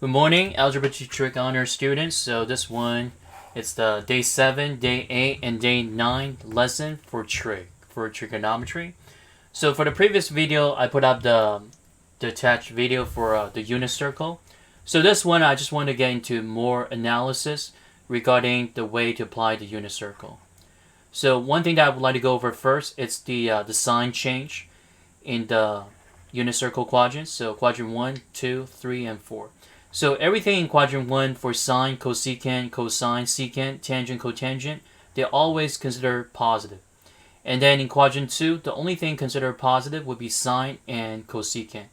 Good morning, Algebra 2 Trick Honor students. So this one, it's the day 7, day 8, and day 9 lesson for trigonometry. So for the previous video, I put up the attached video for the unit circle. So this one, I just want to get into more analysis regarding the way to apply the unit circle. So one thing that I would like to go over first, it's the sign change in the unit circle quadrants. So quadrant 1, 2, 3, and 4. So everything in quadrant 1 for sine, cosecant, cosine, secant, tangent, cotangent, they always consider positive. And then in quadrant 2, the only thing considered positive would be sine and cosecant.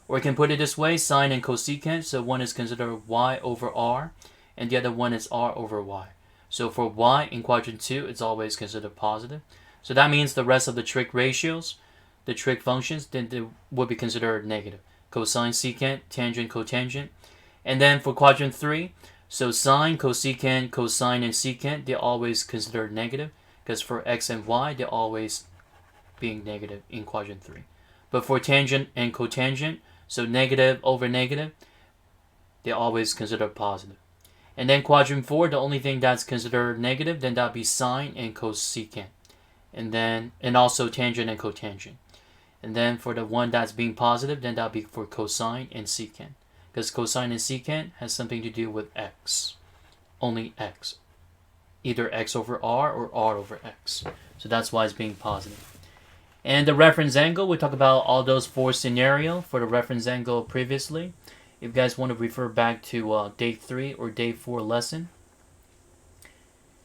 Or you can put it this way, sine and cosecant, so one is considered y over r, and the other one is r over y. So for y in quadrant 2, it's always considered positive. So that means the rest of the trig ratios, the trig functions, then they would be considered negative. Cosine, secant, tangent, cotangent. And then for quadrant 3, so sine, cosecant, cosine, and secant, they're always considered negative because for x and y, they're always being negative in quadrant 3. But for tangent and cotangent, so negative over negative, they're always considered positive. And then quadrant 4, the only thing that's considered negative, then that'd be sine and cosecant. And also tangent and cotangent. And then for the one that's being positive, then that'd be for cosine and secant. Because cosine and secant has something to do with x. Only x. Either x over r or r over x. So that's why it's being positive. And the reference angle, we talked about all those 4 scenarios for the reference angle previously. If you guys want to refer back to day 3 or day 4 lesson.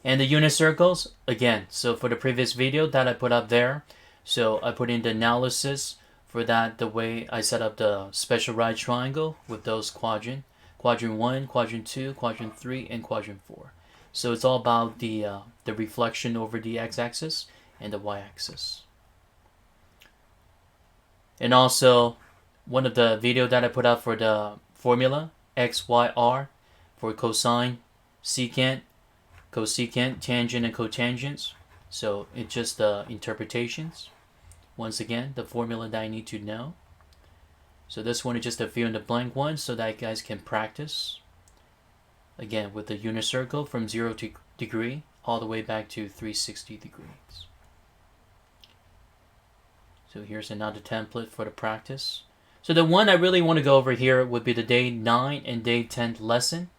And the unit circles, again, so for the previous video that I put up there, so I put in the analysis for that, the way I set up the special right triangle with those quadrant 1, quadrant 2, quadrant 3, and quadrant 4. So it's all about the reflection over the x-axis and the y-axis. And also, one of the video that I put up for the formula, x, y, r, for cosine, secant, cosecant, tangent, and cotangents. So it's just the interpretations. Once again, the formula that I need to know. So this one is just a fill in the blank one so that you guys can practice. Again, with the unit circle from 0 degree all the way back to 360 degrees. So here's another template for the practice. So the one I really want to go over here would be the day 9 and day 10 lesson.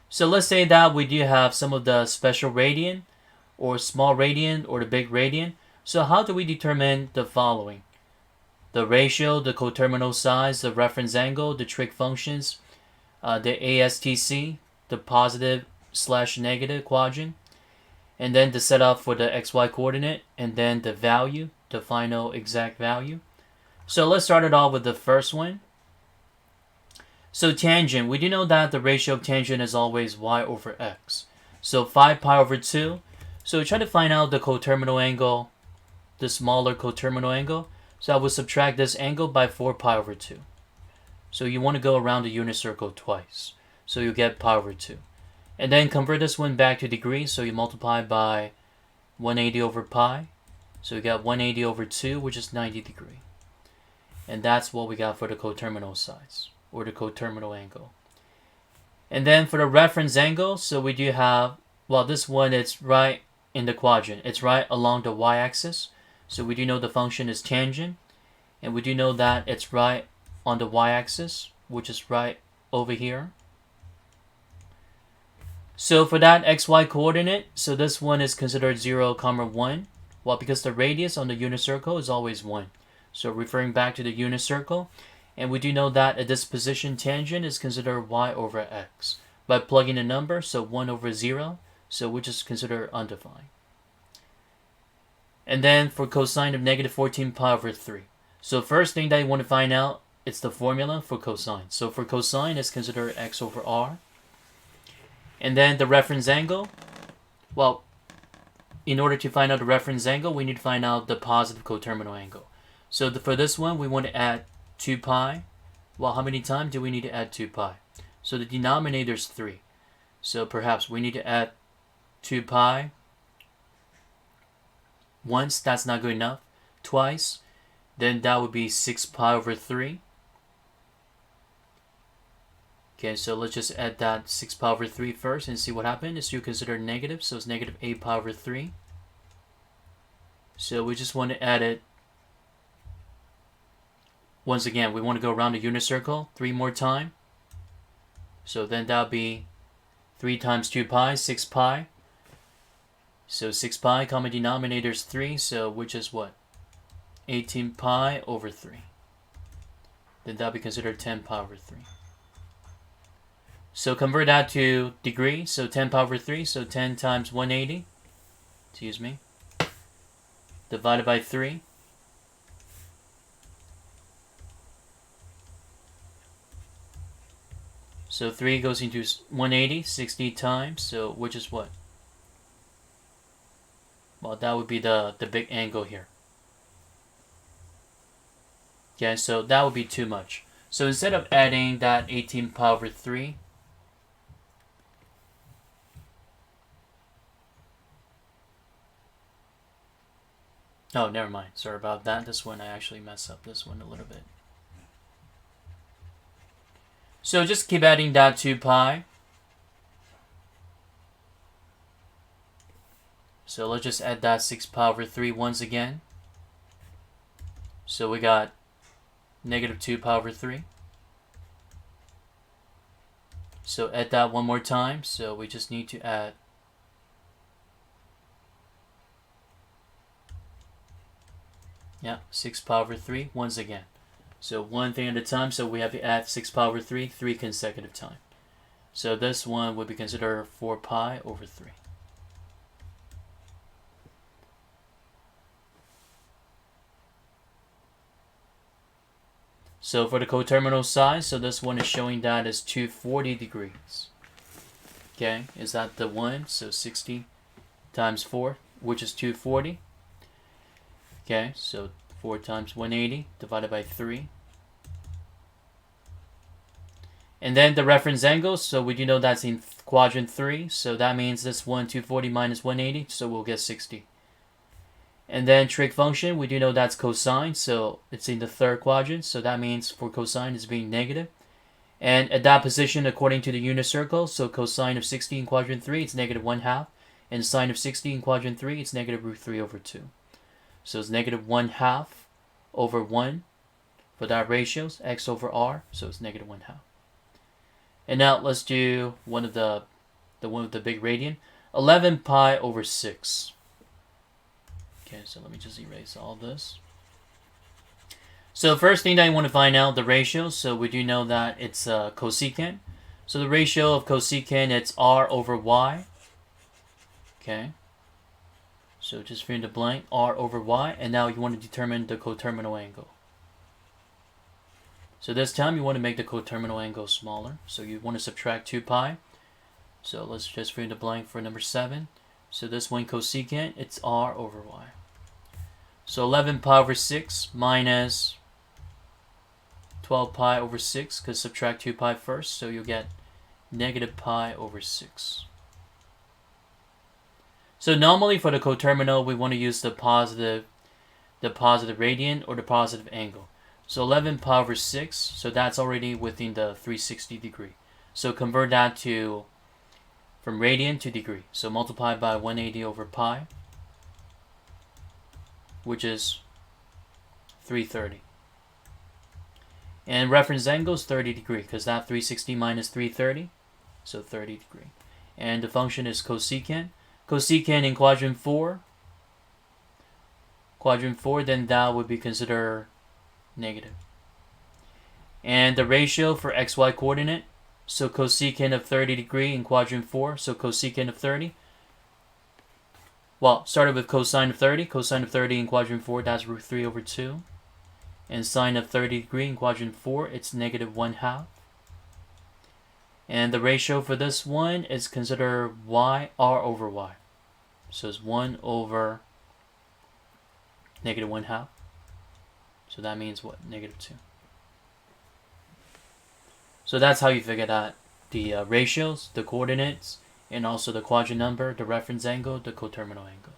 So let's say that we do have some of the special radian or small radian or the big radian. So how do we determine the following? The ratio, the coterminal size, the reference angle, the trig functions, the ASTC, the positive/negative quadrant, and then the setup for the xy coordinate, and then the value, the final exact value. So let's start it off with the first one. So tangent, we do know that the ratio of tangent is always y over x. So 5 pi over 2. So we try to find out the coterminal angle, the smaller coterminal angle. So I will subtract this angle by 4 pi over 2. So you want to go around the unit circle twice. So you get pi over 2. And then convert this one back to degrees. So you multiply by 180 over pi. So you got 180 over 2, which is 90 degrees. And that's what we got for the coterminal size, or the coterminal angle. And then for the reference angle, so we do have, well, this one, it's right in the quadrant. It's right along the y-axis. So we do know the function is tangent. And we do know that it's right on the y-axis, which is right over here. So for that xy coordinate, so this one is considered 0, 1. Well, because the radius on the unit circle is always 1. So referring back to the unit circle, and we do know that at this position tangent is considered y over x. By plugging a number, so 1 over 0, so which is considered undefined. And then for cosine of negative 14 pi over 3. So first thing that you want to find out, it's the formula for cosine. So for cosine, it's considered x over r. And then the reference angle, well, in order to find out the reference angle, we need to find out the positive coterminal angle. So for this one, we want to add 2 pi. Well, how many times do we need to add 2 pi? So the denominator is 3. So perhaps we need to add 2 pi once. That's not good enough. Twice. Then that would be 6 pi over 3. Okay, so let's just add that 6 pi over 3 first and see what happens. It's still considered negative, so it's negative 8 pi over 3. So we just want to add it. Once again, we want to go around the unit circle 3 more times. So then that'll be 3 times 2 pi, 6 pi. So 6 pi, common denominator is 3, so which is what? 18 pi over 3. Then that'll be considered 10 pi over 3. So convert that to degree, so 10 pi over 3, so 10 times 180, divided by 3. So 3 goes into 180, 60 times, so which is what? Well, that would be the big angle here. Okay, so that would be too much. So instead of adding that 18 pi over 3, oh, never mind. Sorry about that. This one, I actually messed up this one a little bit. So just keep adding that 2 pi. So let's just add that 6 pi over 3 once again. So we got negative 2 pi over 3. So add that one more time. So we just need to add Yeah, 6 pi over 3 once again. So one thing at a time, so we have to add 6 pi over 3 3 consecutive times. So this one would be considered 4 pi over 3. So for the coterminal side, so this one is showing that is 240 degrees. Okay, is that the one? So 60 times 4, which is 240. Okay, so 4 times 180 divided by 3. And then the reference angle, so we do know that's in quadrant 3. So that means this one, 240 minus 180, so we'll get 60. And then trig function, we do know that's cosine, so it's in the third quadrant. So that means for cosine it's being negative. And at that position, according to the unit circle, so cosine of 60 in quadrant 3, it's negative 1/2. And sine of 60 in quadrant 3, it's negative root 3 over 2. So it's negative 1/2 over 1 for that ratio, x over r, so it's negative 1/2. And now let's do one of the one with the big radian, 11 pi over 6. Okay, so let me just erase all this. So first thing that I want to find out, the ratio. So we do know that it's cosecant. So the ratio of cosecant, it's r over y. Okay. So just fill in the blank, r over y. And now you want to determine the coterminal angle. So this time you want to make the coterminal angle smaller. So you want to subtract 2 pi. So let's just fill in the blank for number 7. So this one cosecant, it's r over y. So 11 pi over 6 minus 12 pi over 6, because subtract 2 pi first, so you'll get negative pi over 6. So normally for the coterminal, we want to use the positive radian or the positive angle. So 11 pi over 6, so that's already within the 360 degree. So convert that to from radian to degree. So multiply by 180 over pi, which is 330. And reference angle is 30 degree, because that 360 minus 330, so 30 degree. And the function is cosecant. Cosecant in quadrant 4, then that would be considered negative. And the ratio for xy coordinate, so cosecant of 30 degree in quadrant 4, so cosecant of 30. Well, started with cosine of 30. Cosine of 30 in quadrant 4, that's root 3 over 2. And sine of 30 degree in quadrant 4, it's negative 1/2. And the ratio for this one is considered y, r over y. So it's 1 over negative 1/2. So that means what? Negative 2. So that's how you figure out the ratios, the coordinates, and also the quadrant number, the reference angle, the coterminal angle.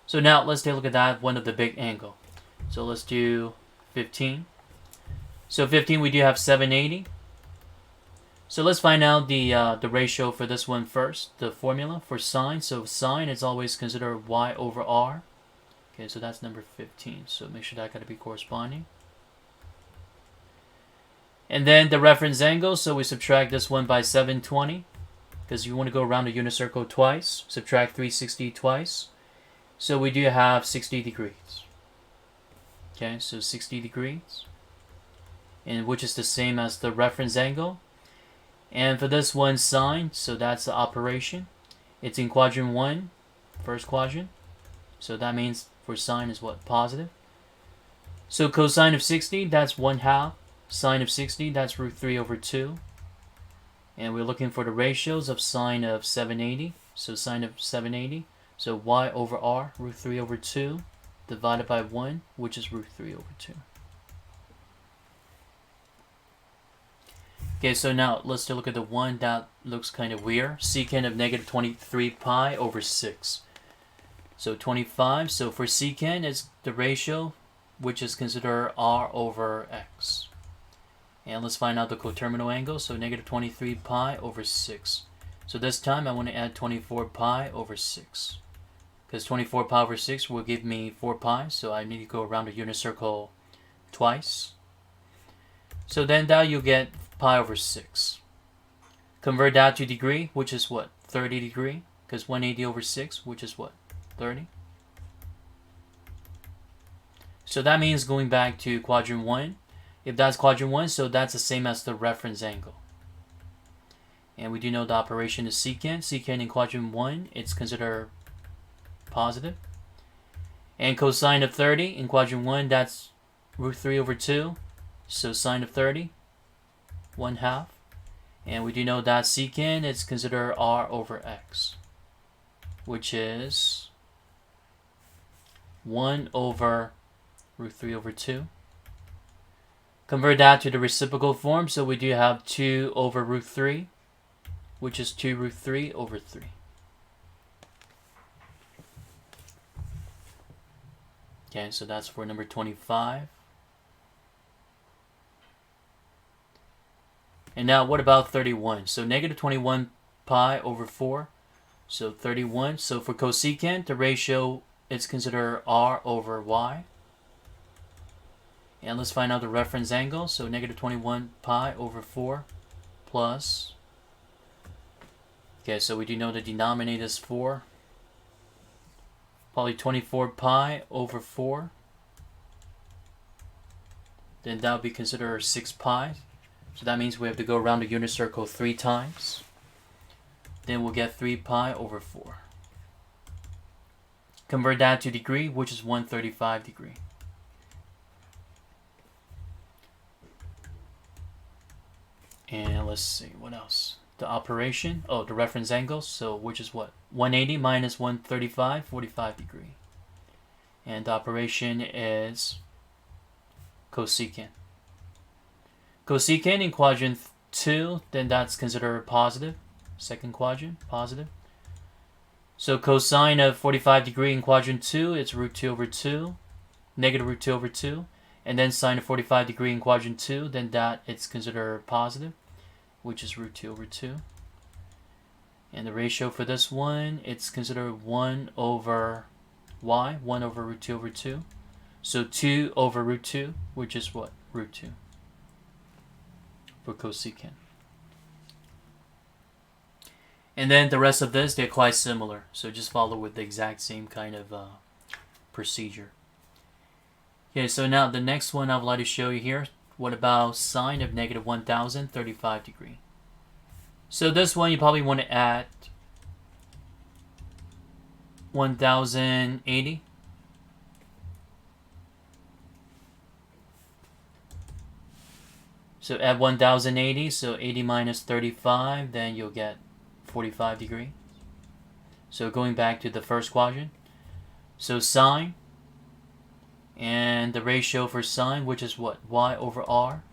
So now let's take a look at that, one of the big angle. So let's do 15. So 15, we do have 780. So let's find out the ratio for this one first. The formula for sine. So sine is always considered y over r. Okay, so that's number 15. So make sure that got to be corresponding. And then the reference angle. So we subtract this one by 720 because you want to go around the unit circle twice. Subtract 360 twice. So we do have 60 degrees. Okay, so 60 degrees, and which is the same as the reference angle. And for this one, sine, so that's the operation. It's in quadrant 1, first quadrant. So that means for sine is what? Positive. So cosine of 60, that's 1/2. Sine of 60, that's root 3 over 2. And we're looking for the ratios of sine of 780. So sine of 780. So y over r, root 3 over 2, divided by 1, which is root 3 over 2. Okay, so now let's take a look at the one that looks kind of weird. Secant of negative 23 pi over 6. So 25. So for secant, it's the ratio, which is considered r over x. And let's find out the coterminal angle. So negative 23 pi over 6. So this time I want to add 24 pi over 6. Because 24 pi over 6 will give me 4 pi. So I need to go around the unit circle twice. So then that you'll get pi over 6. Convert that to degree, which is what? 30 degree. Because 180 over 6, which is what? 30. So that means going back to quadrant 1. If that's quadrant 1, so that's the same as the reference angle. And we do know the operation is secant. Secant in quadrant 1, it's considered positive. And cosine of 30 in quadrant 1, that's root 3 over 2. So sine of 30, 1/2. And we do know that secant is considered r over x, which is 1 over root 3 over 2. Convert that to the reciprocal form, so we do have 2 over root 3, which is 2 root 3 over 3. Okay, so that's for number 25. And now what about 31? So negative 21 pi over 4. So 31. So for cosecant, the ratio is considered r over y. And let's find out the reference angle. So negative 21 pi over 4 plus. Okay, so we do know the denominator is 4. Probably 24 pi over 4. Then that would be considered 6 pi. So that means we have to go around the unit circle 3 times. Then we'll get 3 pi over 4. Convert that to degree, which is 135 degree. And let's see, what else? The operation, the reference angle, so which is what? 180 minus 135, 45 degree. And the operation is cosecant. Cosecant in quadrant 2, then that's considered positive. Second quadrant, positive. So cosine of 45 degree in quadrant 2, it's root 2 over 2, negative root 2 over 2. And then sine of 45 degree in quadrant 2, then that it's considered positive, which is root 2 over 2. And the ratio for this one, it's considered 1 over y, 1 over root 2 over 2. So 2 over root 2, which is what? Root 2 for cosecant. And then the rest of this, they're quite similar. So just follow with the exact same kind of procedure. Okay, so now the next one I would like to show you here. What about sine of negative 1035 degree? So this one you probably want to add 1080. So add 1080, so 80 minus 35, then you'll get 45 degree. So going back to the first quadrant. So sine, and the ratio for sine, which is what? Y over r.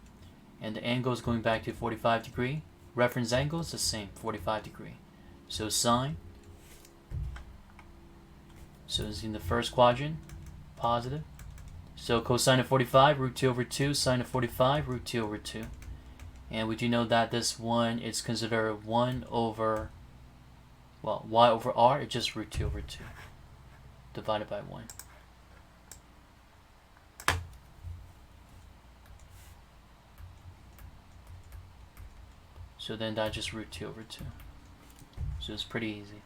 And the angle is going back to 45 degree. Reference angle is the same, 45 degree. So sine. So it's in the first quadrant, positive. So cosine of 45, root 2 over 2, sine of 45, root 2 over 2. And we do know that this one is considered 1 over, well, y over r, it's just root 2 over 2 divided by 1. So then that's just root 2 over 2. So it's pretty easy.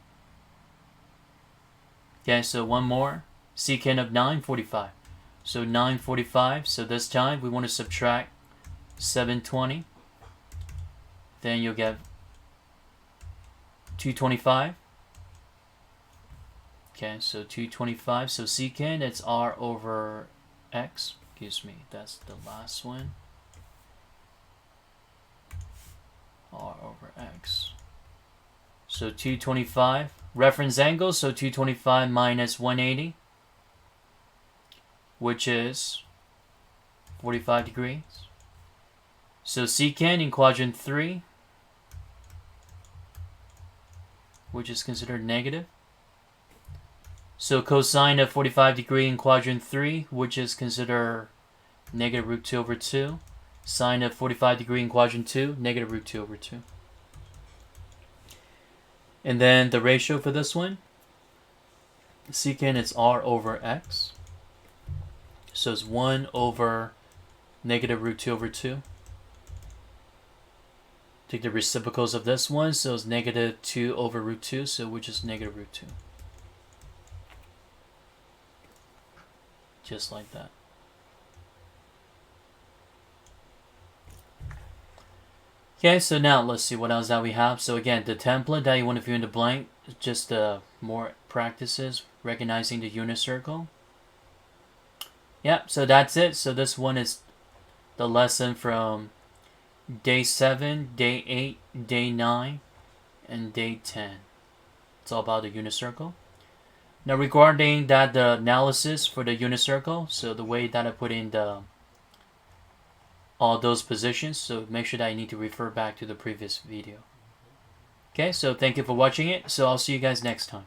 Okay, so one more. Secant of 945. So 945, so this time we want to subtract 720. Then you'll get 225. Okay, so 225. So secant, it's r over x. Excuse me, that's the last one. R over x. So 225. Reference angle, so 225 minus 180, which is 45 degrees. So secant in quadrant 3, which is considered negative. So cosine of 45 degree in quadrant 3, which is considered negative root 2 over 2. Sine of 45 degree in quadrant 2, negative root 2 over 2. And then the ratio for this one, secant is r over x. So it's 1 over negative root 2 over 2. Take the reciprocals of this one, so it's negative 2 over root 2, so which is negative root 2. Just like that. Okay, so now let's see what else that we have. So again, the template that you want to fill in the blank, just more practices, recognizing the unit circle. Yep, so that's it. So this one is the lesson from day 7, day 8, day 9, and day 10. It's all about the unit circle. Now regarding that, the analysis for the unit circle, so the way that I put in all those positions, so make sure that you need to refer back to the previous video. Okay, so thank you for watching it. So I'll see you guys next time.